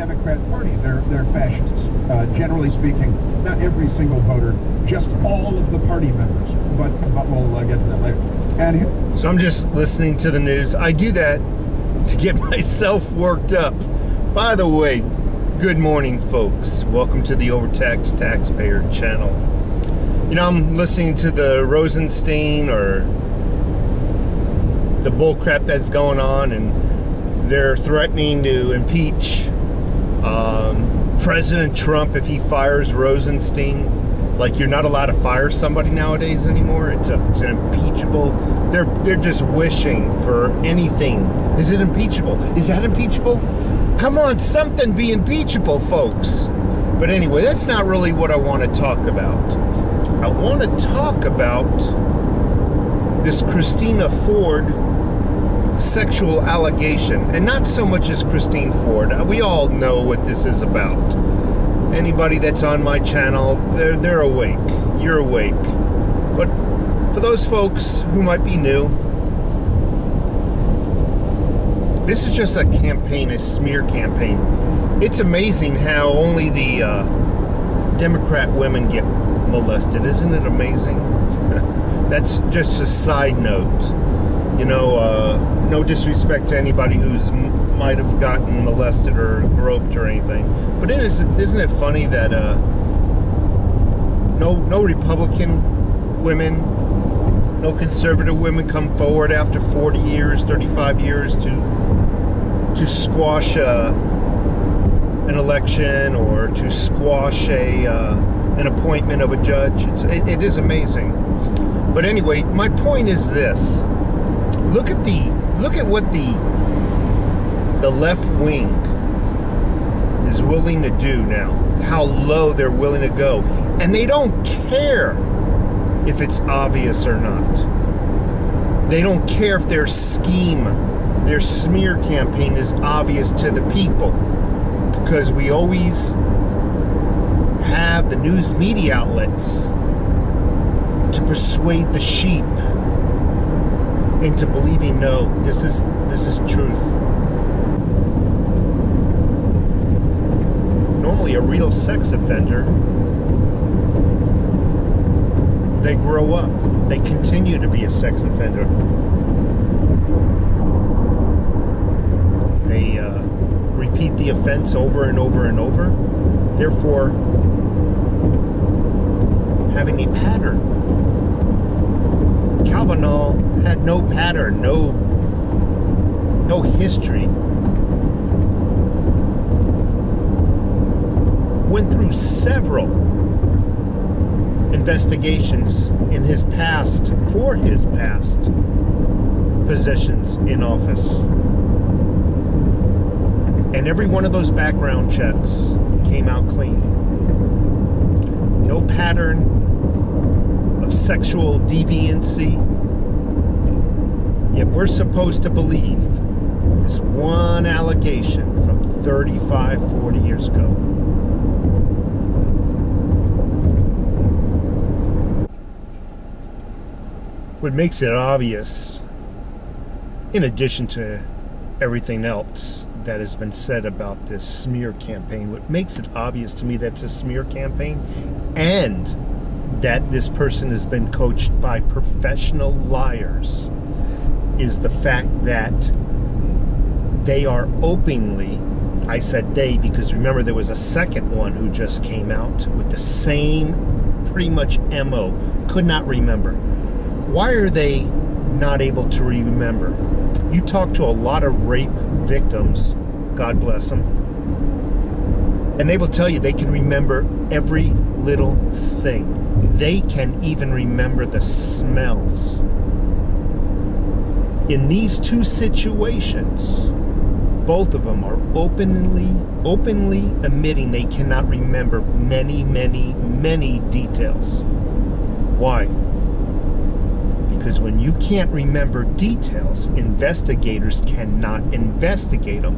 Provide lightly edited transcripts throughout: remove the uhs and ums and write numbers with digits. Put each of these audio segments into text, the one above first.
Democrat Party. They're fascists, generally speaking. Not every single voter, just all of the party members. But we'll get to that later. And so I'm just listening to the news. I do that to get myself worked up. By the way, good morning, folks. Welcome to the Overtaxed Taxpayer channel. You know, I'm listening to the Rosenstein or the bullcrap that's going on, and they're threatening to impeach President Trump if he fires Rosenstein. Like, you're not allowed to fire somebody nowadays anymore. It's an impeachable. They're just wishing for anything. Is it impeachable? Is that impeachable? Come on, something be impeachable, folks. But anyway, that's not really what I want to talk about. I want to talk about this Christina Ford sexual allegation, and not so much as Christine Ford. We all know what this is about. Anybody that's on my channel, they're awake. You're awake. But for those folks who might be new, this is just a campaign, a smear campaign. It's amazing how only the Democrat women get molested. Isn't it amazing? That's just a side note. You know, no disrespect to anybody who's might have gotten molested or groped or anything. But isn't it funny that no Republican women, no conservative women come forward after 40 years, 35 years to squash an election or to squash an appointment of a judge. It is amazing. But anyway, my point is this. Look at what the left wing is willing to do now. How low they're willing to go. And they don't care if it's obvious or not. They don't care if their scheme, their smear campaign is obvious to the people. Because we always have the news media outlets to persuade the sheep into believing, no, this is truth. Normally a real sex offender, they grow up. They continue to be a sex offender. They repeat the offense over and over and over, therefore having a pattern. Kavanaugh had no pattern, no history. Went through several investigations in his past, for his past positions in office. And every one of those background checks came out clean. No pattern of sexual deviancy. Yet we're supposed to believe this one allegation from 35, 40 years ago. What makes it obvious, in addition to everything else that has been said about this smear campaign, what makes it obvious to me that it's a smear campaign and that this person has been coached by professional liars is the fact that they are openly, I said they because remember there was a second one who just came out with the same pretty much MO, could not remember. Why are they not able to remember? You talk to a lot of rape victims, God bless them, and they will tell you they can remember every little thing. They can even remember the smells. In these two situations, both of them are openly admitting they cannot remember many details. Why? Because when you can't remember details, investigators cannot investigate them.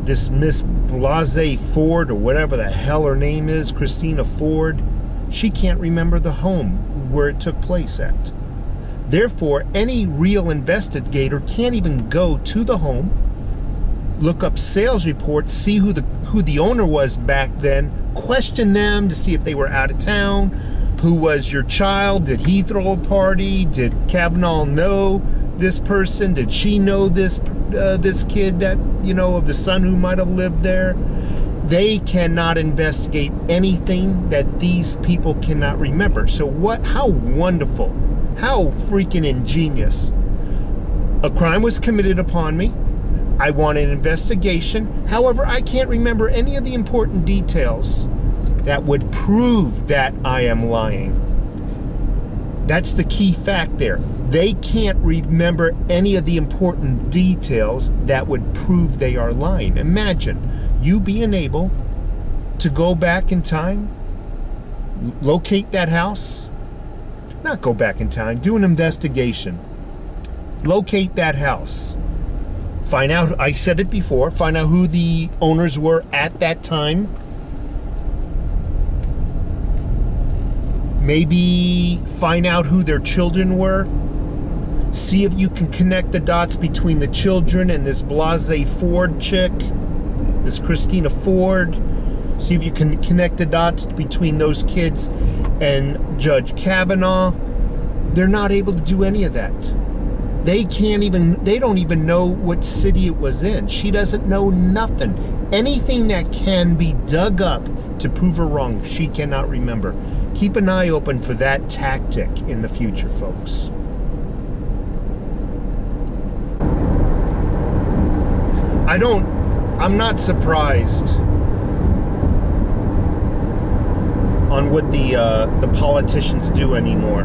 This Miss Blase Ford, or whatever the hell her name is, Christina Ford, she can't remember the home where it took place at. Therefore, any real investigator can't even go to the home look up sales reports, see who the owner was back then, question them to see if they were out of town. Who was your child? Did he throw a party? Did Kavanaugh know this person? Did she know this kid that, you know, of the son who might have lived there? They cannot investigate anything that these people cannot remember. So how wonderful, how freaking ingenious. A crime was committed upon me. I want an investigation. However, I can't remember any of the important details that would prove that I am lying. That's the key fact there. They can't remember any of the important details that would prove they are lying. Imagine you being able to go back in time, locate that house, not go back in time, do an investigation, locate that house, find out, I said it before, find out who the owners were at that time, maybe find out who their children were. See if you can connect the dots between the children and this Blase Ford chick, this Christina Ford. See if you can connect the dots between those kids and Judge Kavanaugh. They're not able to do any of that. They don't even know what city it was in. She doesn't know nothing. Anything that can be dug up to prove her wrong, she cannot remember. Keep an eye open for that tactic in the future, folks. I'm not surprised on what the politicians do anymore.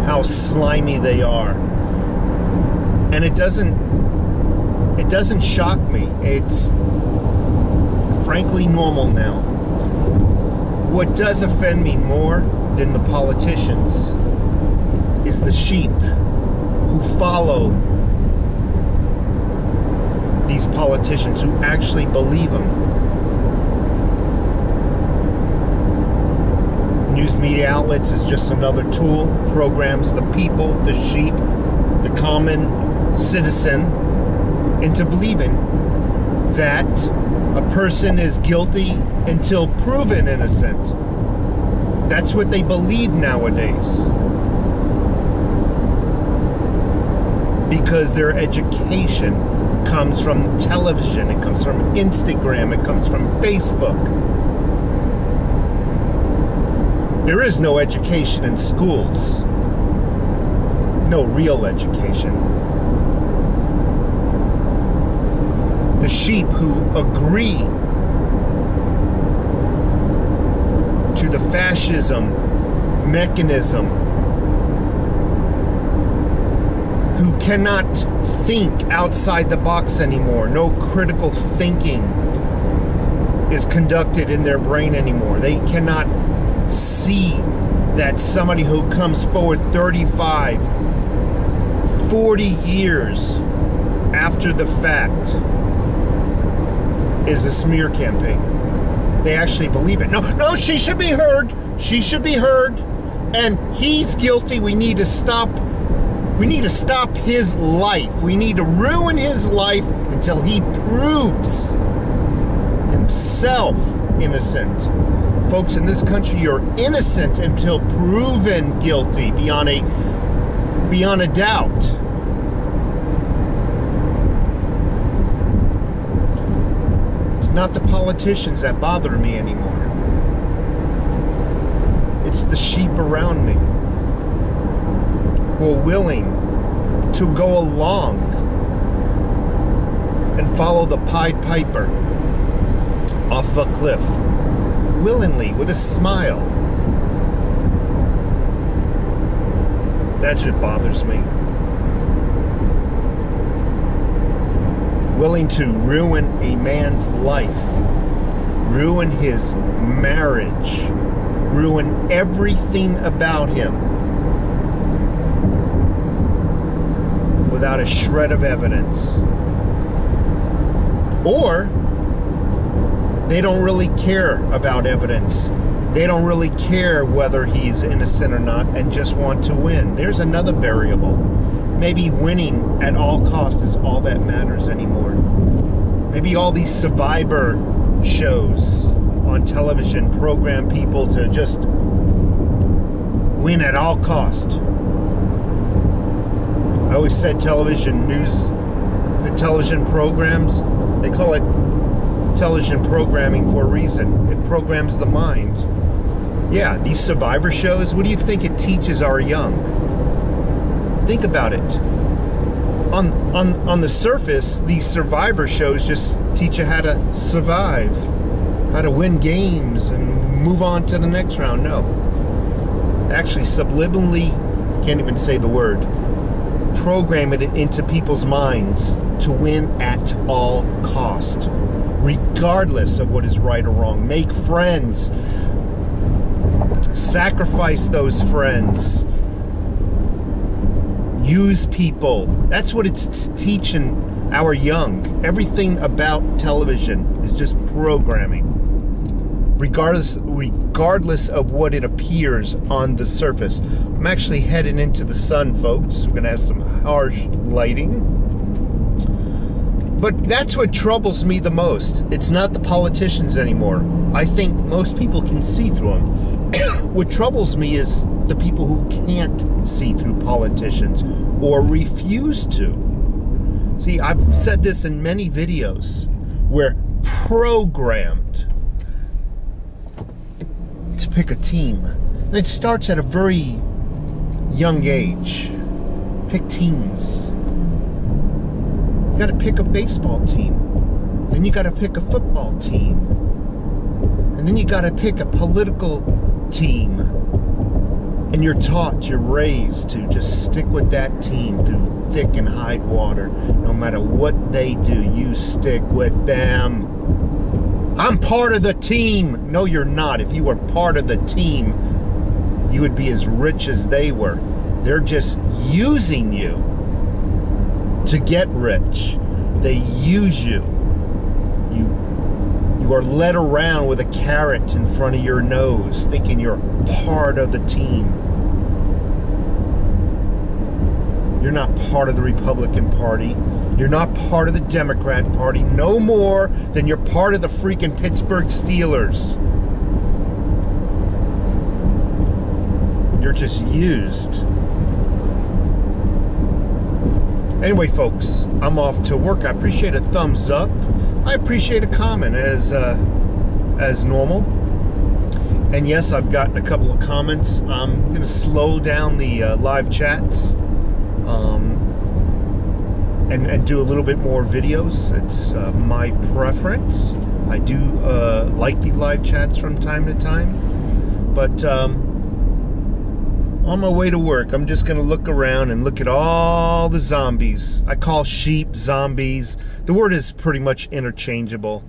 How slimy they are. And it doesn't shock me. It's frankly normal now. What does offend me more than the politicians is the sheep who follow these politicians, who actually believe them. News media outlets is just another tool, programs the people, the sheep, the common citizen into believing that a person is guilty until proven innocent. That's what they believe nowadays. Because their education comes from television, it comes from Instagram, it comes from Facebook. There is no education in schools. No real education. The sheep who agree to the fascism mechanism, who cannot think outside the box anymore. No critical thinking is conducted in their brain anymore. They cannot see that somebody who comes forward 35, 40 years after the fact is a smear campaign. They actually believe it. No, she should be heard. She should be heard. And he's guilty. We need to stop his life. We need to ruin his life until he proves himself innocent. Folks, in this country, you're innocent until proven guilty beyond a doubt. It's not the politicians that bother me anymore. It's the sheep around me who are willing to go along and follow the Pied Piper off a cliff, willingly, with a smile. That's what bothers me. Willing to ruin a man's life, ruin his marriage, ruin everything about him without a shred of evidence. Or they don't really care about evidence. They don't really care whether he's innocent or not and just want to win. There's another variable. Maybe winning at all costs is all that matters anymore. Maybe all these survivor shows on television program people to just win at all cost. I always said television news, the television programs, they call it television programming for a reason. It programs the mind. Yeah, these survivor shows, what do you think it teaches our young? Think about it. On the surface, these survivor shows just teach you how to survive, how to win games and move on to the next round. No. Actually, subliminally, can't even say the word, program it into people's minds to win at all cost, regardless of what is right or wrong. Make friends. Sacrifice those friends. Use people. That's what it's teaching our young. Everything about television is just programming. Regardless of what it appears on the surface. I'm actually heading into the sun, folks. We're going to have some harsh lighting. But that's what troubles me the most. It's not the politicians anymore. I think most people can see through them. What troubles me is the people who can't see through politicians or refuse to. See, I've said this in many videos. We're programmed to pick a team. And it starts at a very young age. Pick teams. You gotta pick a baseball team. Then you gotta pick a football team. And then you gotta pick a political team. And you're taught, you're raised to just stick with that team through thick and high water. No matter what they do, you stick with them. I'm part of the team. No, you're not. If you were part of the team, you would be as rich as they were. They're just using you to get rich. They use you. You are led around with a carrot in front of your nose, thinking you're part of the team. You're not part of the Republican Party. You're not part of the Democrat Party, no more than you're part of the freaking Pittsburgh Steelers. You're just used. Anyway, folks, I'm off to work. I appreciate a thumbs up. I appreciate a comment as normal. And yes, I've gotten a couple of comments. I'm going to slow down the live chats and do a little bit more videos. It's my preference. I do like the live chats from time to time. But on my way to work, I'm just going to look around and look at all the zombies. I call sheep zombies. The word is pretty much interchangeable.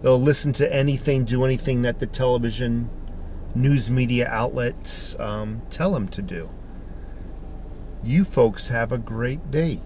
They'll listen to anything, do anything that the television, news media outlets tell them to do. You folks have a great day.